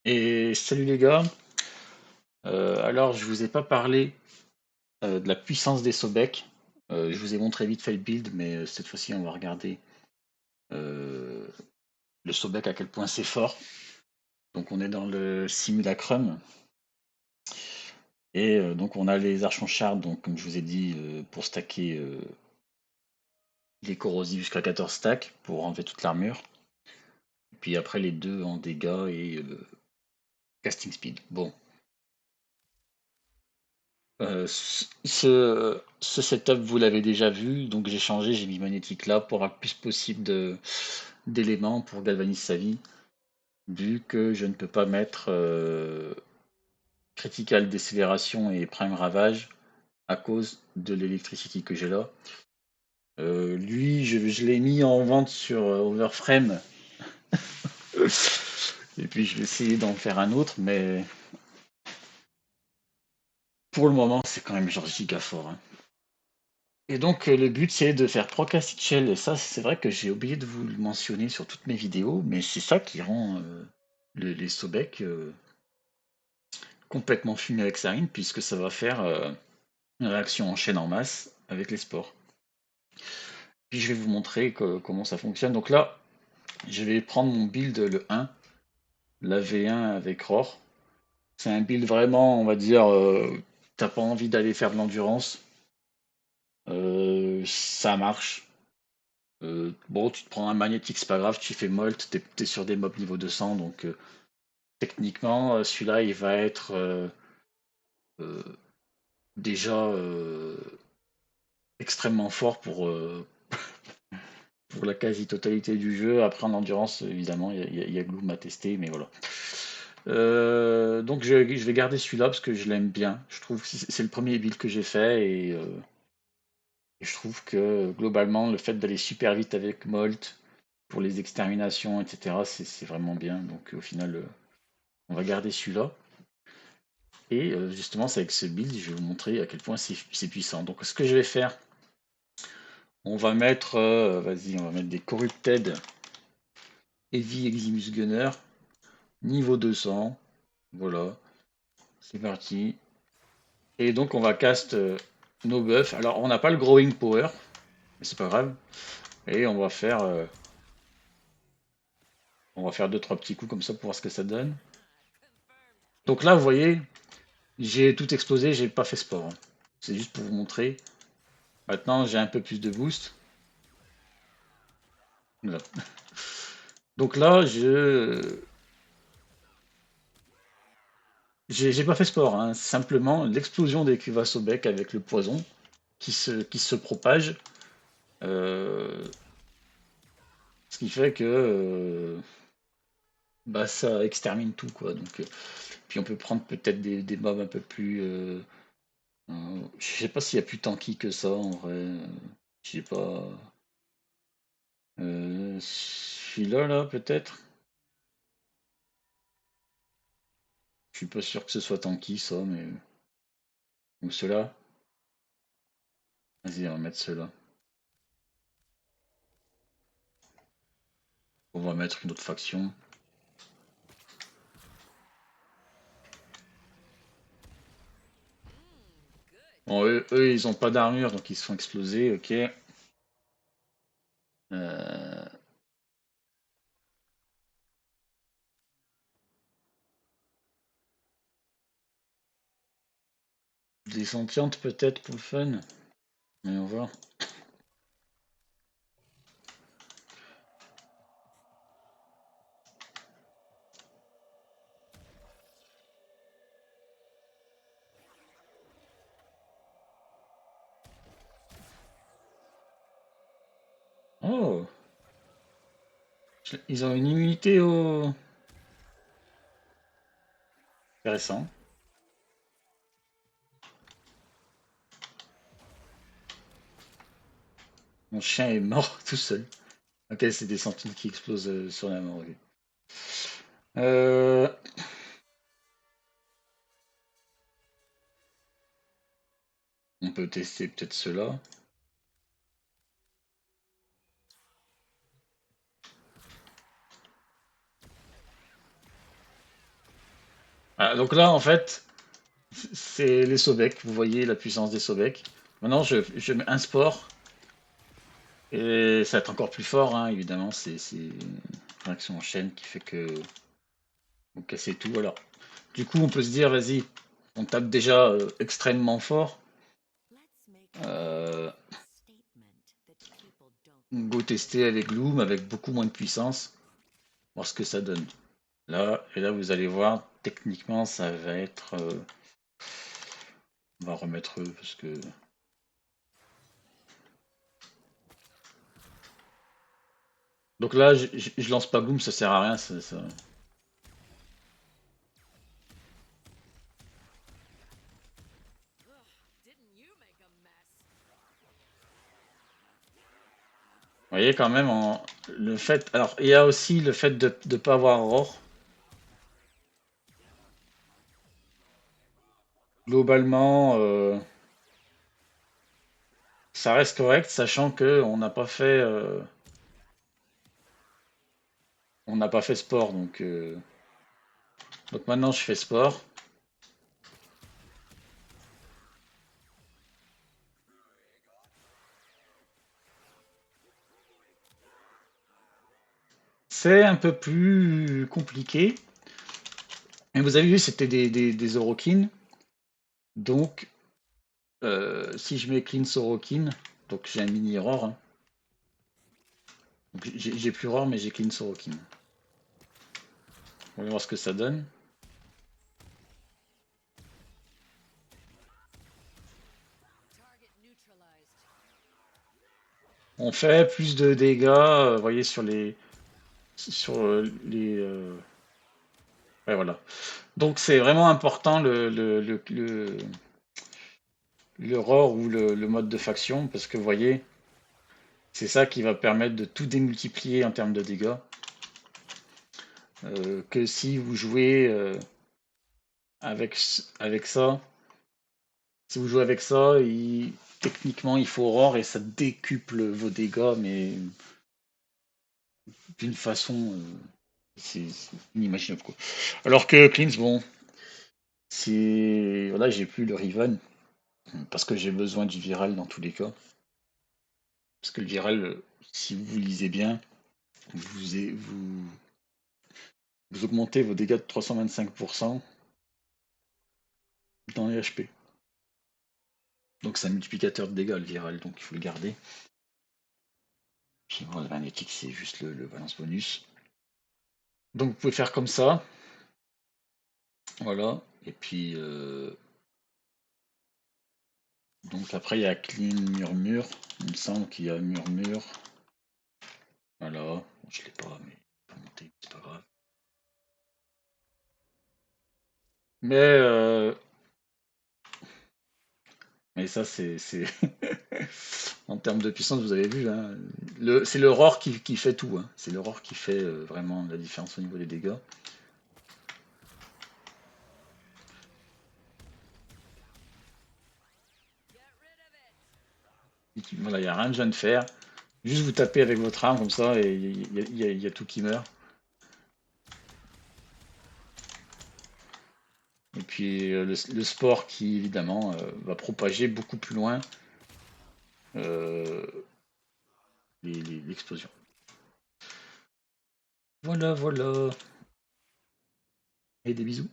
Et salut les gars. Alors je vous ai pas parlé de la puissance des Sobek. Je vous ai montré vite fait le build, mais cette fois-ci on va regarder euh, le Sobek à quel point c'est fort. Donc on est dans le simulacrum et donc on a les archons shards, donc comme je vous ai dit pour stacker les corrosifs jusqu'à 14 stacks pour enlever toute l'armure. Puis après les deux en dégâts et casting speed. Bon, ce setup, vous l'avez déjà vu, donc j'ai changé, j'ai mis magnétique là pour avoir le plus possible d'éléments pour galvaniser sa vie, vu que je ne peux pas mettre critical décélération et prime ravage à cause de l'électricité que j'ai là. Lui, je l'ai mis en vente sur Overframe, et puis je vais essayer d'en faire un autre, mais pour le moment, c'est quand même genre giga fort, hein. Et donc, le but, c'est de faire proc acid shell. Et ça, c'est vrai que j'ai oublié de vous le mentionner sur toutes mes vidéos, mais c'est ça qui rend les Sobek complètement fumés avec Sarin, puisque ça va faire une réaction en chaîne en masse avec les spores. Puis je vais vous montrer comment ça fonctionne. Donc là, je vais prendre mon build le 1, la V1 avec Roar. C'est un build vraiment, on va dire, t'as pas envie d'aller faire de l'endurance. Ça marche. Bon, tu te prends un magnétique, c'est pas grave, tu fais Molt, t'es sur des mobs niveau 200, donc techniquement, celui-là, il va être euh, déjà extrêmement fort pour la quasi-totalité du jeu. Après, en endurance, évidemment, il y a Gloom à tester, mais voilà. Donc, je vais garder celui-là parce que je l'aime bien. Je trouve que c'est le premier build que j'ai fait et je trouve que globalement, le fait d'aller super vite avec Molt pour les exterminations, etc., c'est vraiment bien. Donc, au final, on va garder celui-là. Et justement, c'est avec ce build, je vais vous montrer à quel point c'est puissant. Donc, ce que je vais faire, on va mettre, vas-y, on va mettre des Corrupted Heavy Eximus Gunner, niveau 200. Voilà, c'est parti. Et donc, on va cast nos buffs. Alors, on n'a pas le Growing Power, mais c'est pas grave. Et on va faire deux, trois petits coups comme ça pour voir ce que ça donne. Donc là, vous voyez, j'ai tout explosé, j'ai pas fait sport, hein. C'est juste pour vous montrer. Maintenant, j'ai un peu plus de boost. Voilà. Donc là, j'ai pas fait sport, hein. Simplement l'explosion des cuvasses au bec avec le poison qui se propage. euh, Ce qui fait que bah, ça extermine tout, quoi. Donc, puis on peut prendre peut-être des mobs un peu plus. Je sais pas s'il y a plus tanky que ça en vrai. Je sais pas. Celui-là, là, peut-être. Je suis pas sûr que ce soit tanky ça, mais. Ou cela. Vas-y, on va mettre cela. On va mettre une autre faction. Bon, eux, ils ont pas d'armure, donc ils se font exploser, ok. Euh, des sentientes peut-être pour le fun. Mais on va voir. Oh, ils ont une immunité au. Intéressant. Mon chien est mort tout seul. Ok, c'est des sentinelles qui explosent sur la mort. Ok. Euh, on peut tester peut-être cela. Ah, donc là, en fait, c'est les Sobek. Vous voyez la puissance des Sobek. Maintenant, je mets un sport et ça va être encore plus fort, hein, évidemment. C'est une réaction en chaîne qui fait que vous cassez tout. Alors, du coup, on peut se dire, vas-y, on tape déjà extrêmement fort. Euh, Go tester avec Gloom, avec beaucoup moins de puissance, voir ce que ça donne. Là, et là, vous allez voir, techniquement, ça va être. On va remettre eux parce que. Donc là, je lance pas Gloom, ça sert à rien. Vous voyez quand même le fait. Alors, il y a aussi le fait de ne pas avoir Aurore. Globalement, ça reste correct, sachant que on n'a pas fait sport. Donc maintenant, je fais sport. C'est un peu plus compliqué. Mais vous avez vu, c'était des Orokin. Donc, si je mets Clean Sorokin, donc j'ai un mini error, hein. Donc j'ai plus rare, mais j'ai Clean Sorokin. On va voir ce que ça donne. On fait plus de dégâts, vous voyez, sur les. Ouais, voilà. Donc c'est vraiment important le ROR ou le mode de faction, parce que vous voyez, c'est ça qui va permettre de tout démultiplier en termes de dégâts. Que si vous jouez avec ça, si vous jouez avec ça, techniquement il faut Aurore et ça décuple vos dégâts, mais d'une façon c'est inimaginable quoi. Alors que Cleanse, bon, c'est voilà, j'ai plus le Riven parce que j'ai besoin du viral dans tous les cas. Parce que le viral, si vous lisez bien, vous augmentez vos dégâts de 325% dans les HP. Donc c'est un multiplicateur de dégâts le viral, donc il faut le garder. Puis bon, le magnétique, c'est juste le balance bonus. Donc vous pouvez faire comme ça. Voilà. Et puis donc après il y a clean murmure. Il me semble qu'il y a murmure. Voilà. Bon, je l'ai pas, mais pas monter, c'est pas grave. Mais mais ça c'est en termes de puissance, vous avez vu, hein, c'est l'aurore qui fait tout, hein. C'est l'aurore qui fait vraiment la différence au niveau des dégâts. Voilà, il n'y a rien de besoin de faire. Juste vous tapez avec votre arme comme ça et il y a tout qui meurt. Et puis le sport qui évidemment va propager beaucoup plus loin euh, l'explosion. Voilà, voilà. Et des bisous.